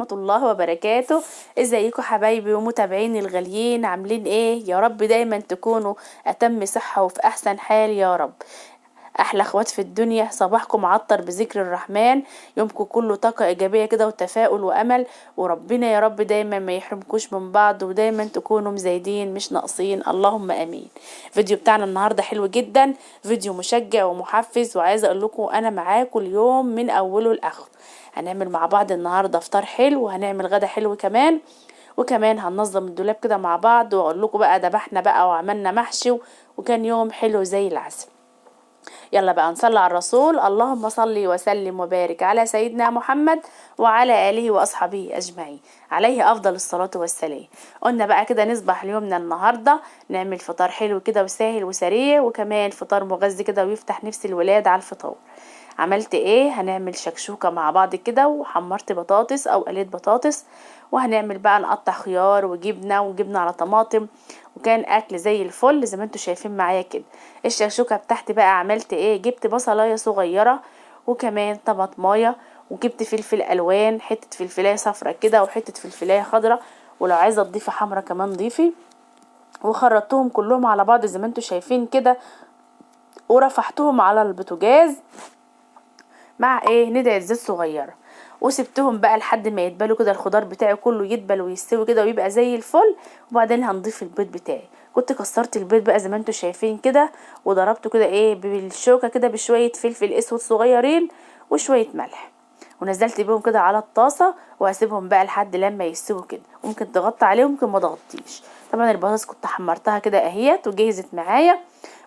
ورحمة الله وبركاته. ازيكم حبايبي ومتابعيني الغاليين، عاملين ايه؟ يا رب دايما تكونوا اتم صحة وفي احسن حال يا رب. احلى اخوات في الدنيا، صباحكم عطر بذكر الرحمن، يومكم كله طاقة ايجابية كده وتفاؤل وامل، وربنا يا رب دايما ما يحرمكوش من بعض ودايما تكونوا مزايدين مش ناقصين، اللهم امين. فيديو بتاعنا النهاردة حلو جدا، فيديو مشجع ومحفز، وعايزة اقول لكم انا معاكم اليوم من اوله لاخره. هنعمل مع بعض النهاردة فطار حلو، وهنعمل غدا حلو كمان، وكمان هننظم الدولاب كده مع بعض، واقول لكم بقى ذبحنا بقى وعملنا محشي، وكان يوم حلو زي العسل. يلا بقى نصلي على الرسول، اللهم صل وسلم وبارك على سيدنا محمد وعلى آله وأصحابه أجمعين، عليه أفضل الصلاة والسلام. قلنا بقى كده نصبح اليومنا النهاردة نعمل فطار حلو كده وسهل وسريع، وكمان فطار مغذي كده ويفتح نفس الولاد على الفطار. عملت ايه؟ هنعمل شكشوكة مع بعض كده، وحمرت بطاطس او قليت بطاطس، وهنعمل بقى نقطع خيار وجبنة على طماطم، وكان اكل زي الفل زي ما انتوا شايفين معايا كده. الشكشوكة بتاعتي بقى عملت ايه؟ جبت بصلاية صغيرة، وكمان طماطمايه، وجبت فلفل الوان، حتة فلفلاية صفرة كده وحتة فلفلاية خضرة، ولو عايزة تضيفي حمرة كمان ضيفي، وخرطتهم كلهم على بعض زي ما انتوا شايفين كده، ورفعتهم على البوتاجاز مع ايه؟ ندعة زيت صغيرة، وسبتهم بقى لحد ما يتبلوا كده، الخضار بتاعي كله يدبل ويستوي كده ويبقى زي الفل. وبعدين هنضيف البيض بتاعي، كنت كسرت البيض بقى زي ما انتوا شايفين كده، وضربته كده ايه بالشوكة كده بشوية فلفل اسود صغيرين وشوية ملح، ونزلت بيهم كده على الطاسة، وهسيبهم بقى لحد لما يستووا كده، ممكن تغطي عليهم ممكن ما تغطيش. طبعا البطاطس كنت حمرتها كده اهيت وجهزت معايا،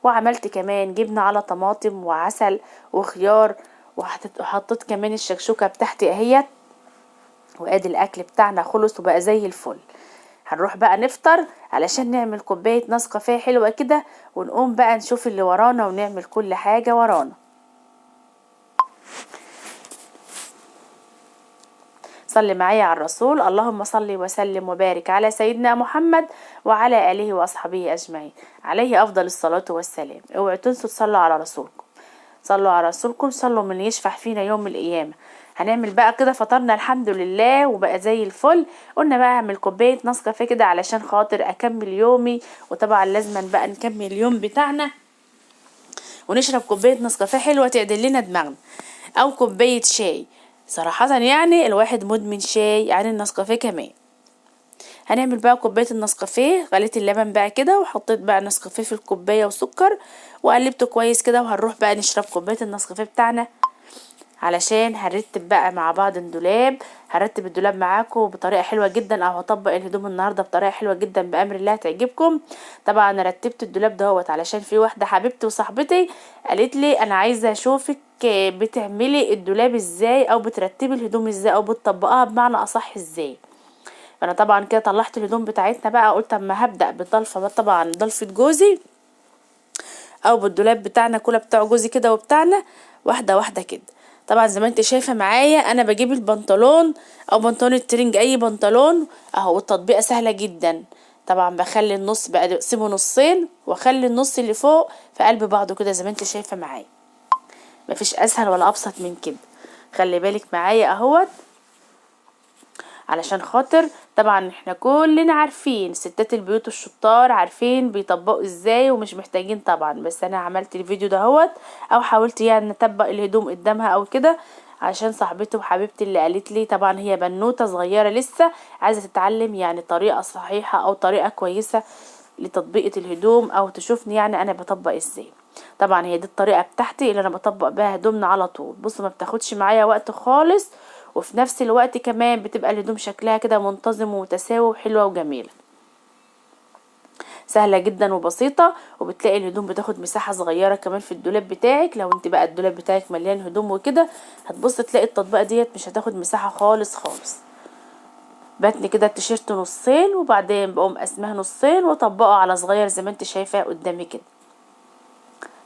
وعملت كمان جبنة على طماطم وعسل وخيار، وحطيت كمان الشكشوكة بتاعتي اهيت. وادي الاكل بتاعنا خلص وبقى زي الفل. هنروح بقى نفطر علشان نعمل كوباية نسكافيه حلوة كده، ونقوم بقى نشوف اللي ورانا ونعمل كل حاجة ورانا. صلي معايا على الرسول، اللهم صل وسلم وبارك على سيدنا محمد وعلى آله وأصحابه أجمعين، عليه أفضل الصلاة والسلام. اوعوا تنسوا تصلوا على رسولكم، صلوا على رسولكم، صلوا من يشفع فينا يوم القيامة. هنعمل بقى كده فطرنا الحمد لله وبقى زي الفل. قلنا بقى اعمل كوباية نسكافيه كده علشان خاطر اكمل يومي، وطبعا لازم بقى نكمل اليوم بتاعنا ونشرب كوباية نسكافيه حلوة تعدل لنا دماغنا، او كوباية شاي. صراحة يعني الواحد مدمن شاي يعني النسكافيه كمان. هنعمل بقى كوبايه النسكافيه، غليت اللبن بقى كده وحطيت بقى نسكافيه في الكوبايه وسكر وقلبته كويس كده، وهنروح بقى نشرب كوبايه النسكافيه بتاعنا علشان هنرتب بقى مع بعض الدولاب. هرتب الدولاب معاكم بطريقه حلوه جدا، او هطبق الهدوم النهارده بطريقه حلوه جدا بامر الله هتعجبكم. طبعا انا رتبت الدولاب دهوت علشان في واحده حبيبتي وصاحبتي قالت لي انا عايزه اشوفك بتعملي الدولاب ازاي، او بترتبي الهدوم ازاي، او بتطبقها بمعنى اصح ازاي. فانا طبعا كده طلعت الهدوم بتاعتنا بقى، قلت اما هبدأ بالضلفة بقى، طبعا ضلفة جوزي او بالدولاب بتاعنا كله بتاع جوزي كده وبتاعنا، واحدة واحدة كده. طبعا زي ما انت شايفة معايا انا بجيب البنطلون او بنطلون الترنج اي بنطلون اهو، التطبيقة سهلة جدا. طبعا بخلي النص بقى بقسمه نصين، واخلي النص اللي فوق في قلب بعضه كده زي ما انت شايفة معايا، مفيش اسهل ولا ابسط من كده. خلي بالك معايا اهوت، علشان خاطر طبعا احنا كلنا عارفين ستات البيوت الشطار عارفين بيطبقوا ازاي ومش محتاجين طبعا، بس انا عملت الفيديو دهوت او حاولت يعني نطبق الهدوم قدامها او كده، عشان صاحبتي وحبيبتي اللي قالت لي، طبعا هي بنوتة صغيرة لسه عايزة تتعلم يعني طريقة صحيحة او طريقة كويسة لتطبيقة الهدوم، او تشوفني يعني انا بطبق ازاي. طبعا هي دي الطريقة بتاعتي اللي انا بطبق بها هدومنا على طول. بصوا ما بتاخدش معايا وقت خالص، وفي نفس الوقت كمان بتبقى الهدوم شكلها كده منتظم ومتساوي وحلوة وجميلة، سهلة جدا وبسيطة. وبتلاقي الهدوم بتاخد مساحة صغيرة كمان في الدولاب بتاعك. لو انت بقى الدولاب بتاعك مليان هدوم وكده هتبص تلاقي التطبيقة ديت مش هتاخد مساحة خالص خالص. بتني كده التيشيرت نصين، وبعدين بقوم قسمها نصين واطبقه على صغير زي ما انت شايفاه قدامي كده،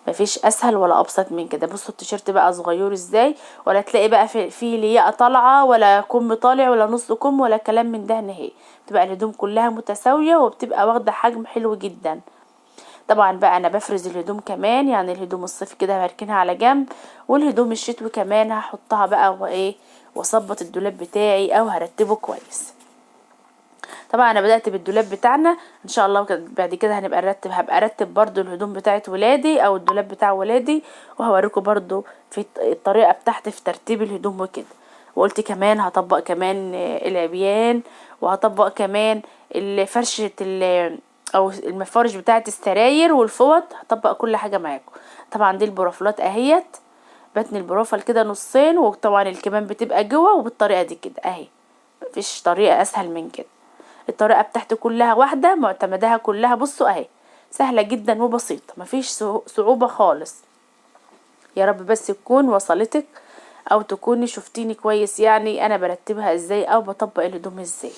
مفيش اسهل ولا ابسط من كده. بصوا التيشيرت بقى صغير ازاي، ولا تلاقي بقى في لياقه طالعه ولا كم طالع ولا نص كم ولا كلام من ده نهائي، بتبقى الهدوم كلها متساويه وبتبقى واخده حجم حلو جدا. طبعا بقى انا بفرز الهدوم كمان، يعني الهدوم الصيف كده هركنها على جنب، والهدوم الشتوي كمان هحطها بقى وايه واظبط الدولاب بتاعي او هرتبه كويس. طبعا انا بدأت بالدولاب بتاعنا، ان شاء الله بعد كده هبقى ارتب برضو الهدوم بتاعت ولادي او الدولاب بتاع ولادي، وهوريكم برضو في الطريقة بتاعتي في ترتيب الهدوم وكده. وقلت كمان هطبق كمان العبيان، وهطبق كمان فرشة او المفارش بتاعت السراير والفوط، هطبق كل حاجة معاكم. طبعا دي البرافلات اهيت، بتني البرافل كده نصين، وطبعا الكمان بتبقى جوه، وبالطريقة دي كده اهي، مفيش طريقة اسهل من كده. الطريقة بتاعتي كلها واحدة، معتمدها كلها بصوا اهي، سهلة جدا وبسيطة، مفيش صعوبة خالص. يا رب بس تكون وصلتك او تكوني شفتيني كويس، يعني انا برتبها ازاي او بطبق الهدوم ازاي.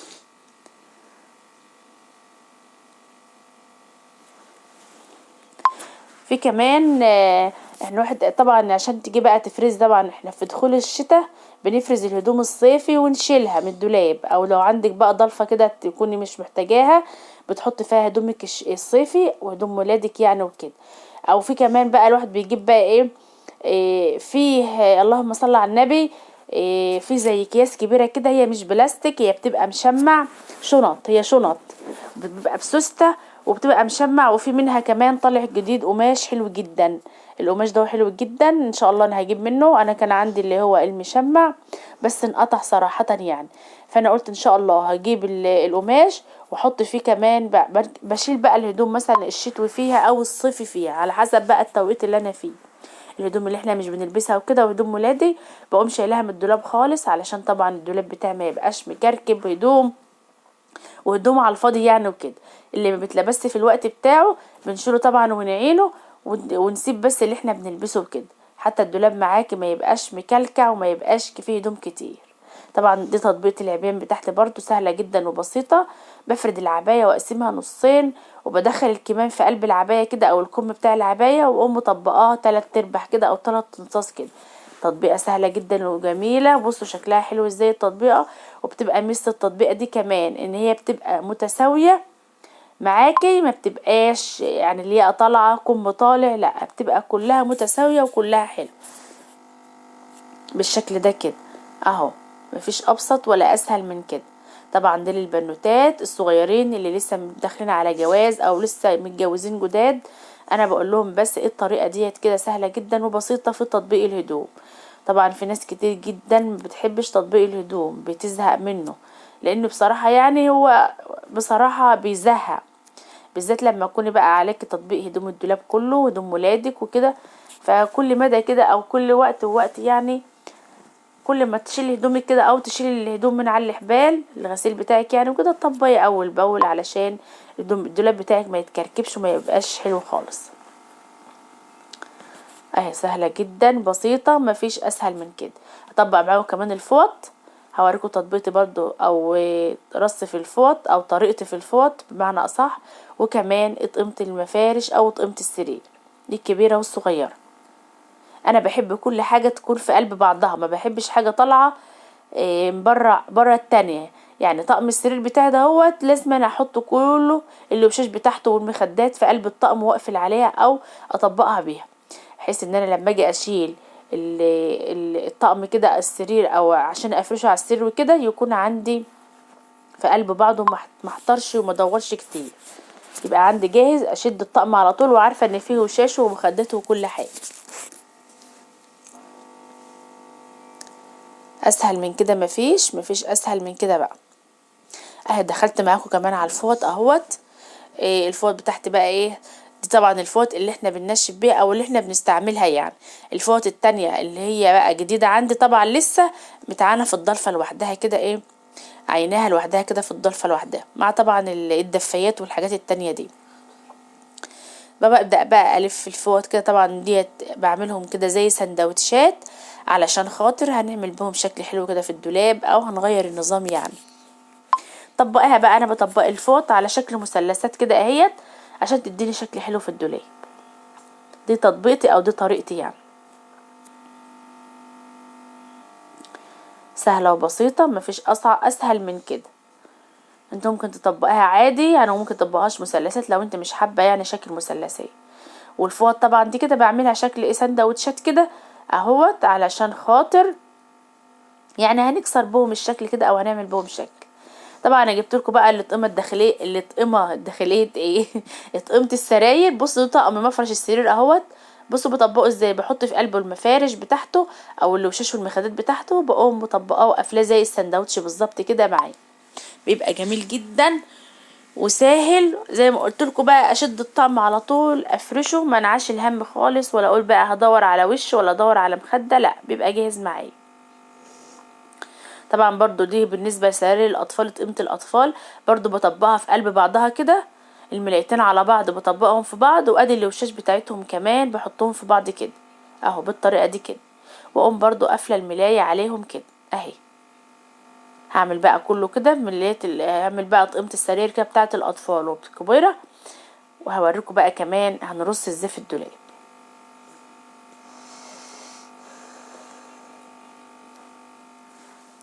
في كمان احنا واحد طبعا عشان تجي بقى تفرز، طبعا احنا في دخول الشتاء بنفرز الهدوم الصيفي ونشيلها من الدولاب، او لو عندك بقى ضلفة كده تكوني مش محتاجاها بتحط فيها هدومك الصيفي وهدوم ولادك يعني وكده. او في كمان بقى الواحد بيجيب بقى فيه اللهم صل على النبي، في زي اكياس كبيرة كده، هي مش بلاستيك، هي بتبقى مشمع، شنط، هي شنط بتبقى بسوستة وبتبقى مشمع، وفي منها كمان طالع جديد قماش حلو جدا. القماش ده حلو جدا، ان شاء الله انا هجيب منه. انا كان عندي اللي هو المشمع بس انقطع صراحة يعني، فانا قلت ان شاء الله هجيب القماش واحط فيه كمان بشيل بقى الهدوم مثلا الشتوي فيها او الصيفي فيها على حسب بقى التوقيت اللي انا فيه. الهدوم اللي احنا مش بنلبسها وكده وهدوم ولادي بقوم شايلها من الدولاب خالص، علشان طبعا الدولاب بتاعي ما يبقاش مكركب هدوم وهدوم على الفاضي يعني وكده. اللي ما بتلبسش في الوقت بتاعه بنشيله طبعا ونعينه، ونسيب بس اللي احنا بنلبسه بكده، حتى الدولاب معاكي ما يبقاش مكلكع وما يبقاش فيه هدوم كتير. طبعا دي تطبيقة العباية بتاعتي برضو سهلة جدا وبسيطة. بفرد العباية واقسمها نصين، وبدخل الكمام في قلب العباية كده او الكم بتاع العباية، واقوم مطبقاها 3/4 كده او 3 انصاص كده. تطبيقة سهلة جدا وجميلة، بصوا شكلها حلو ازاي التطبيقة. وبتبقى ميزة التطبيقة دي كمان ان هي بتبقى متساوية معاكي، ما بتبقاش يعني اللي هي طالعة كم طالع، لا بتبقى كلها متساوية وكلها حلو بالشكل ده كده اهو. مفيش ابسط ولا اسهل من كده. طبعا دي للبنوتات الصغيرين اللي لسه داخلين على جواز او لسه متجوزين جداد، انا بقول لهم بس ايه الطريقه ديت كده سهله جدا وبسيطه في تطبيق الهدوم. طبعا في ناس كتير جدا ما بتحبش تطبيق الهدوم، بتزهق منه، لانه بصراحه يعني هو بصراحه بيزهق، بالذات لما تكوني بقى عليك تطبيق هدوم الدولاب كله وهدوم ولادك وكده. فكل مدى كده او كل وقت ووقت يعني، كل ما تشيلي هدومك كده او تشيلي الهدوم من على الحبال الغسيل بتاعك يعني وكده، تطبقي اول باول علشان الدولاب بتاعك ما يتكركبش وما يبقاش حلو خالص. اهي سهله جدا بسيطه، مفيش اسهل من كده. هطبق معاكم كمان الفوط، هوريكم تطبيقتي برضو او رص في الفوط او طريقتي في الفوط بمعنى اصح، وكمان اطقمة المفارش او اطقمة السرير دي الكبيره والصغيره. انا بحب كل حاجه تكون في قلب بعضها، ما بحبش حاجه طالعه بره التانية. يعني طقم السرير بتاعي دهوت لازم انا احطه كله الوشاش بتاعته والمخدات في قلب الطقم واقفل عليها او اطبقها بيها، بحيث ان انا لما اجي اشيل الطقم كده السرير او عشان افرشه على السرير وكده يكون عندي في قلب بعضه، ما احترش وما ادورش كتير، يبقى عندي جاهز اشد الطقم على طول وعارفه ان فيه وشاشه ومخدته وكل حاجه. اسهل من كده مفيش اسهل من كده بقى. اهي دخلت معاكم كمان على الفوط اهوت. الفوط بتاعتي بقى ايه، دي طبعا الفوط اللي احنا بننشف بيها او اللي احنا بنستعملها يعني. الفوط التانية اللي هي بقى جديدة عندي طبعا لسه متعانة في الضلفة لوحدها كده عيناها لوحدها كده في الضلفة لوحدها مع طبعا الدفايات والحاجات التانية دي. ببدأ بقى ألف الفوط كده، طبعا ديت بعملهم كده زي سندوتشات علشان خاطر هنعمل بهم شكل حلو كده في الدولاب او هنغير النظام يعني. طبقها بقى، انا بطبق الفوط على شكل مثلثات كده اهيت عشان تديني شكل حلو في الدولاب. دي تطبيقتي او دي طريقتي يعني، سهلة وبسيطة مفيش اسهل من كده. انت ممكن تطبقها عادي يعني، وممكن تطبقهاش مثلثات لو انت مش حابة يعني شكل مثلثات. والفوط طبعا دي كده بعملها شكل سندوتشات كده اهوت علشان خاطر يعني هنكسر بهم الشكل كده او هنعمل بهم شكل. طبعا انا جبت لكم بقى الاطقمه الداخليه ايه اطقمه السراير. بصوا ده طقم مفرش السرير اهوت. بصوا بطبقه ازاي، بحط في قلبه المفارش بتاعته او الوشاش والمخدات بتاعته، بقوم مطبقاه وقافلاه زي السندوتش بالظبط كده معايا. بيبقى جميل جدا وسهل. زي ما قلت لكم بقى، اشد الطعم على طول افرشه، ما انعاش الهم خالص، ولا اقول بقى هدور على وش ولا ادور على مخده، لا بيبقى جاهز معايا. طبعا برضو دي بالنسبه لسراير الاطفال، قيمه الاطفال برضو بطبقها في قلب بعضها كده، الملايتين على بعض بطبقهم في بعض، وادي الوشاش بتاعتهم كمان بحطهم في بعض كده اهو بالطريقه دي كده، واقوم برضو قافله الملايه عليهم كده اهي. هعمل بقى كله كده هعمل بقى طقيمه السراير كده بتاعه الاطفال والكبيره، وهوريكم بقى كمان هنرص ازاي في الدولاب.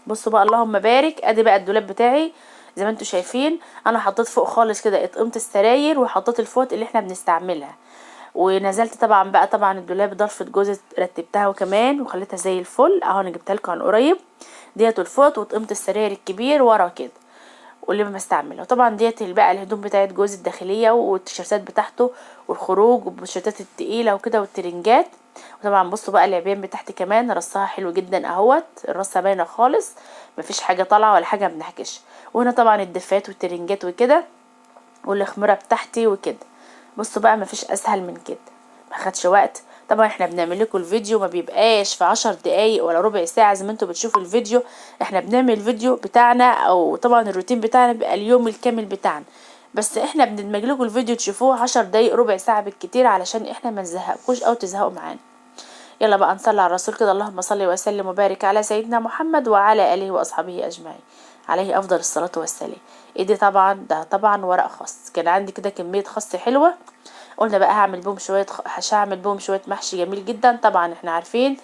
بصوا بقى اللهم بارك، ادي بقى الدولاب بتاعي زي ما انتم شايفين. انا حطيت فوق خالص كده اطقمه السراير، وحطيت الفوط اللي احنا بنستعملها، ونزلت طبعا بقى طبعا الدولاب ضرفه جوزي رتبتها وكمان وخليتها زي الفل اهو. انا جبتها لكم عن قريب ديت الفوط وطقمه السراير الكبير ورا كده واللي ما بستعمله. طبعا ديت بقى الهدوم بتاعت جوزي الداخليه والتيشيرتات بتاعته والخروج والتيشيرتات التقيله وكده والترنجات. وطبعا بصوا بقى العبيان بتاعتي كمان رصها حلو جدا اهوت، الرصه باينه خالص مفيش حاجه طالعه ولا حاجه بنحكش. وهنا طبعا الدفات والترنجات وكده والخمره بتاعتي وكده. بصوا بقى مفيش اسهل من كده، ما خدش وقت. طبعا احنا بنعمل لكم الفيديو ما بيبقاش في 10 دقايق ولا ربع ساعة زي ما انتوا بتشوفوا الفيديو. احنا بنعمل الفيديو بتاعنا او طبعا الروتين بتاعنا بيبقى اليوم الكامل بتاعنا، بس احنا بندمج لكم الفيديو تشوفوه 10 دقايق ربع ساعة بالكتير علشان احنا ما نزهقكوش او تزهقوا معانا. يلا بقى نصلي على الرسول كده، اللهم صل وسلم وبارك على سيدنا محمد وعلى اله واصحابه اجمعين، عليه افضل الصلاة والسلام. ايه دي طبعا، ده طبعا ورق خاص، كان عندي كده كمية خاص حلوة، قلنا بقى هعمل بهم شوية محشي جميل جدا. طبعا احنا عارفين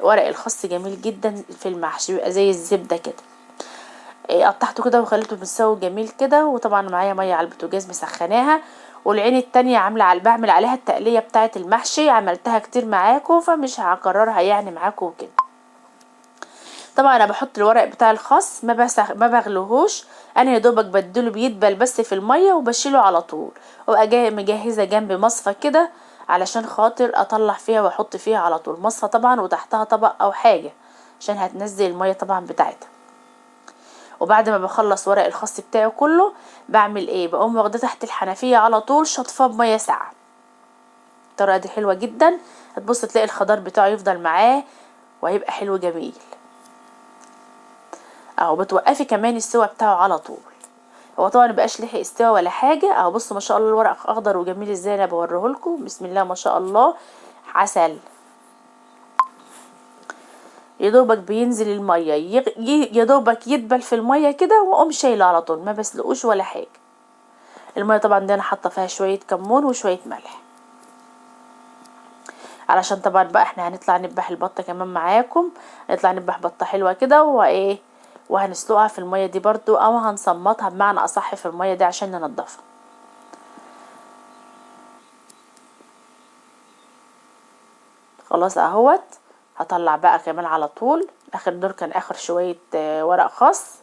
ورق الخاص جميل جدا في المحشي، بيبقى زي الزبدة كده. قطعته كده وخليته متساوي جميل كده. وطبعا معايا مية على البوتاجاز مسخناها، والعين التانية بعمل عليها التقلية بتاعة المحشي، عملتها كتير معاكم فمش هكررها يعني معاكم وكده. طبعا انا بحط الورق بتاع الخس ما بغلوهوش، انا يا دوبك بديله بيدبل بس في الميه وبشيله على طول، وابقى جاي مجهزه جنب مصفى كده علشان خاطر اطلع فيها واحط فيها على طول مصفى طبعا، وتحتها طبق او حاجه عشان هتنزل الميه طبعا بتاعتها. وبعد ما بخلص ورق الخس بتاعه كله بعمل ايه، بقوم واخده تحت الحنفيه على طول شطفاه بميه ساقعه. الطريقه دي حلوه جدا، هتبص تلاقي الخضار بتاعه يفضل معاه وهيبقى حلو جميل اهو. بتوقفي كمان السوا بتاعه على طول، هو طبعا مبقاش لحق استوى ولا حاجه اهو. بصوا ما شاء الله الورق اخضر وجميل ازاي، انا بوريهولكم بسم الله ما شاء الله عسل. يا دوبك بينزل الميه يا دوبك يدبل في الميه كده واقوم شايله على طول، ما بسلقوش ولا حاجه. الميه طبعا دي انا حاطه فيها شويه كمون وشويه ملح علشان طبعا بقى احنا هنطلع نذبح البطه كمان معاكم، نطلع نذبح بطه حلوه كده وايه، وهنسلقها في الميه دي برضو او هنصمتها بمعنى اصح في الميه دي عشان ننضفها. خلاص اهوت، هطلع بقى كمان على طول. اخر دور كان اخر شويه ورق خاص.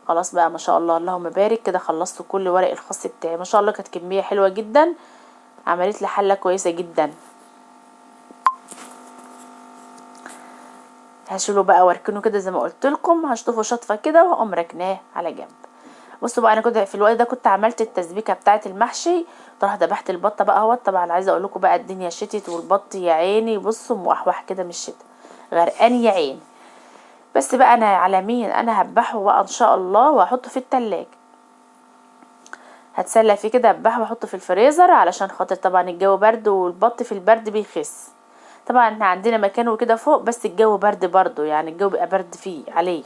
خلاص بقى ما شاء الله اللهم بارك كده، خلصت كل ورق الخاص بتاعي ما شاء الله، كانت كميه حلوه جدا، عملت لي حله كويسه جدا. هشيله بقى واركنه كده زي ما قلت لكم، هشطفه شطفه كده واقوم راكناه على جنب. بصوا بقى انا كنت في الوقت ده كنت عملت التسبيكه بتاعه المحشي، طرحت ذبحت البطه بقى اهوت. طبعا عايزه اقول لكم بقى الدنيا شتت والبط يا عيني بصوا موحوح كده من الشتا، غرقان يا عيني. بس بقى انا على مين، انا هذبحه بقى ان شاء الله واحطه في التلاجة، هتسلى فيه كده اذبحه واحطه في الفريزر علشان خاطر طبعا الجو برد والبط في البرد بيخس. طبعا احنا عندنا مكان كده فوق بس الجو برد برضو، يعني الجو بيبقى برد فيه عليه.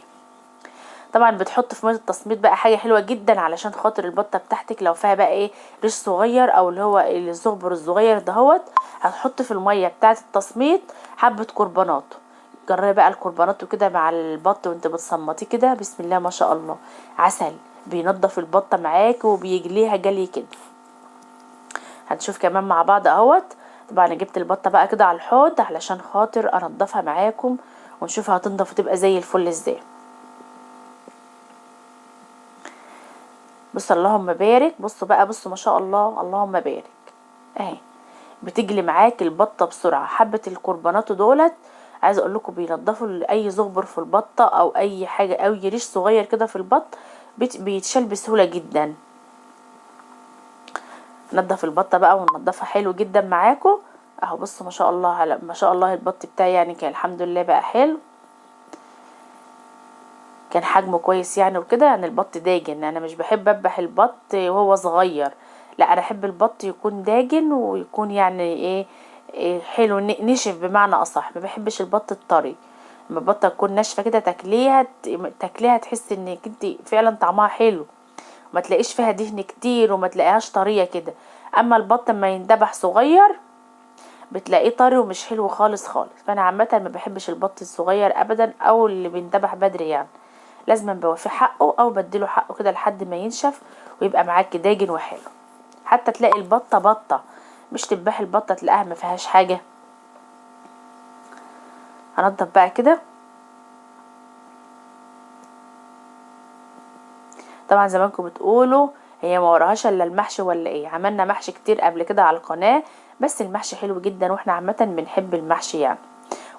طبعا بتحط في ميه التصميت بقى حاجه حلوه جدا علشان خاطر البطه بتاعتك لو فيها بقى ايه ريش صغير او اللي هو الزغبر الصغير دهوت، هتحط في الميه بتاعه التصميت حبه كربونات. جربي بقى الكربونات وكده مع البط وانت بتصمتيه كده بسم الله ما شاء الله عسل، بينضف البطه معاك وبيجليها جلي كده. هنشوف كمان مع بعض اهوت. طبعا انا جبت البطه بقى كده على الحوض علشان خاطر انضفها معاكم ونشوفها هتنضف وتبقى زي الفل ازاي. بص اللهم بارك. بصوا بقى، بصوا ما شاء الله، اللهم بارك اهي. بتجلي معاك البطه بسرعه. حبه الكربونات دولت عايزه اقول لكم بينضفوا اي زغبر في البطه او اي حاجه او ريش صغير كده في البط، بيتشال بسهوله جدا. نضف البطه بقى وننضفها حلو جدا معاكم اهو. بصوا ما شاء الله، على ما شاء الله البط بتاعي يعني كان الحمد لله بقى حلو، كان حجمه كويس يعني وكده. يعني البط داجن، انا مش بحب اذبح البط وهو صغير، لا انا احب البط يكون داجن ويكون يعني إيه حلو نشف بمعنى اصح. ما بحبش البط الطري. لما البطه تكون ناشفه كده تاكليها تحس انك انت فعلا طعمها حلو، ما تلاقيش فيها دهن كتير وما تلاقيهاش طريه كده. اما البط لما يندبح صغير بتلاقيه طري ومش حلو خالص خالص. فانا عامه ما بحبش البط الصغير ابدا او اللي بيندبح بدري يعني. لازم بوفيه حقه او بديله حقه كده لحد ما ينشف ويبقى معاك داجن وحلو. حتى تلاقي البطه بطه، مش تذبحي البطه تلاقيها ما فيهاش حاجه. هنضف بقى كده. طبعا زي ما انكم بتقولوا هي ما وراهاش الا المحشي ولا ايه. عملنا محشي كتير قبل كده على القناه، بس المحشي حلو جدا واحنا عامه بنحب المحشي يعني.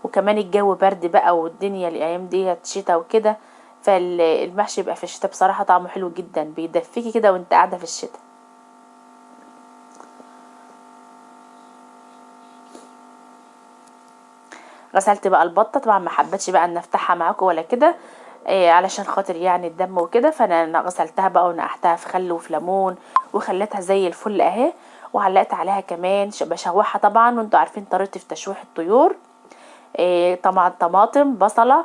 وكمان الجو برد بقى والدنيا الايام دي شتا وكده، فالمحشي يبقى في الشتا بصراحه طعمه حلو جدا، بيدفيكي كده وانت قاعده في الشتا. غسلت بقى البطه، طبعا ما حبيتش بقى ان افتحها معاكم ولا كده علشان خاطر يعني الدم وكده. فانا غسلتها بقى ونقعتها في خل وفي ليمون وخليتها زي الفل اهي. وعلقت عليها كمان بشوحها طبعا، وانتوا عارفين طريقتي في تشويح الطيور. طبعا طماطم، بصله،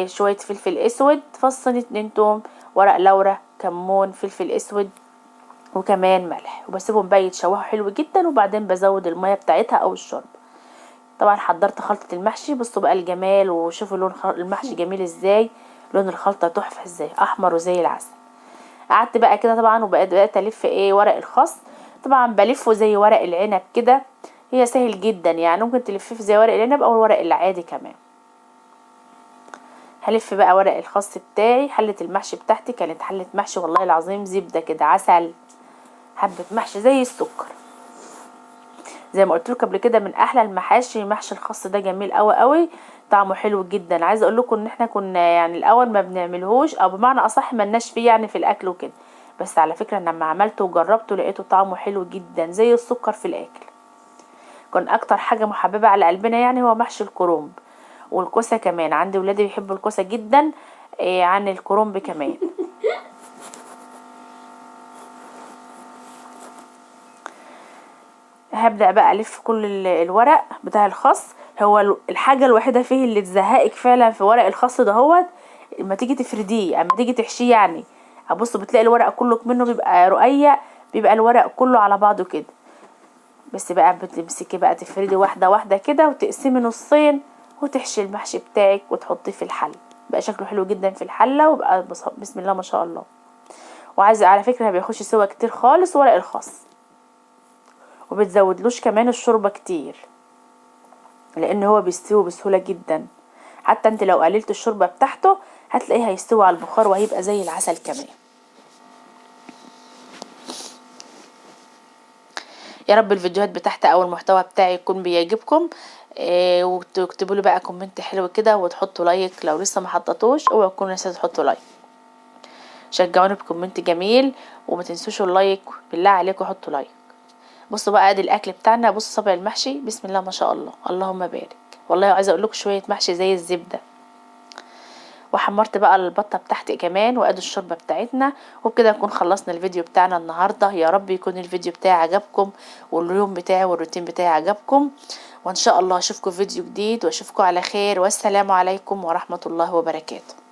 شويه فلفل اسود، فصين 2 توم، ورق لورا، كمون، فلفل اسود، وكمان ملح. وبسيبهم بقى يتشوحوا حلو جدا، وبعدين بزود الميه بتاعتها او الشرب. طبعا حضرت خلطة المحشي. بصوا بقى الجمال، وشوفوا لون المحشي جميل ازاي، لون الخلطة تحفة ازاي، احمر وزي العسل. قعدت بقى كده طبعا وبقيت الف ورق الخس. طبعا بلفه زي ورق العنب كده، هي سهل جدا يعني، ممكن تلفيه زي ورق العنب او الورق العادي كمان. هلف بقى ورق الخس بتاعي. حلة المحشي بتاعتي كانت حلة محشي والله العظيم زبدة كده عسل، حبة محشي زي السكر. زي ما قلت لكم قبل كده من احلى المحاشي محشي الخاص ده، جميل قوي قوي، طعمه حلو جدا. عايزه اقول لكم ان احنا كنا يعني الاول ما بنعملهوش، او بمعنى اصح ملناش فيه يعني في الاكل وكده، بس على فكره لما عملته وجربته لقيته طعمه حلو جدا زي السكر في الاكل. كان اكتر حاجه محببه على قلبنا يعني هو محشي الكرنب والكوسه كمان. عندي ولادي بيحبوا الكوسه جدا عن الكرنب كمان. هبدأ بقى ألف كل الورق بتاع الخس. هو الحاجة الوحيدة فيه اللي تزهقك فعلا في ورق الخس ده هو اما تيجي تفرديه، اما تيجي تحشيه يعني. هبص بتلاقي الورق كله منه بيبقى رقيق، بيبقى الورق كله على بعضه كده. بس بقى بتمسكي بقى تفردي واحدة واحدة كده وتقسمي نصين وتحشي المحشي بتاعك وتحطيه في الحل. بقى شكله حلو جدا في الحلة، وبقى بسم الله ما شاء الله. وعايزة على فكرة ما بياخدش سوا كتير خالص ورق الخس، وبتزودلوش كمان الشوربة كتير لان هو بيستوي بسهولة جدا. حتى انت لو قللت الشوربة بتاعته هتلاقيه هيستوي على البخار وهيبقى زي العسل كمان. يا رب الفيديوهات بتاعتي او المحتوى بتاعي يكون بيعجبكم. وتكتبوا لي بقى كومنت حلو كده وتحطوا لايك لو لسه ما حطيتوش. اوعوا تكونوا نسيتوا تحطوا لايك، شجعوني بكومنت جميل، وما تنسوش اللايك بالله عليكم حطوا لايك. بصوا بقى ادي الاكل بتاعنا. بصوا صبع المحشي بسم الله ما شاء الله، اللهم بارك. والله عايزه اقول لكم شويه محشي زي الزبده. وحمرت بقى البطه بتاعتي كمان، وادي الشوربه بتاعتنا. وبكده نكون خلصنا الفيديو بتاعنا النهارده. يا رب يكون الفيديو بتاعي عجبكم، واليوم بتاعي والروتين بتاعي عجبكم. وان شاء الله اشوفكم في فيديو جديد، واشوفكم على خير، والسلام عليكم ورحمه الله وبركاته.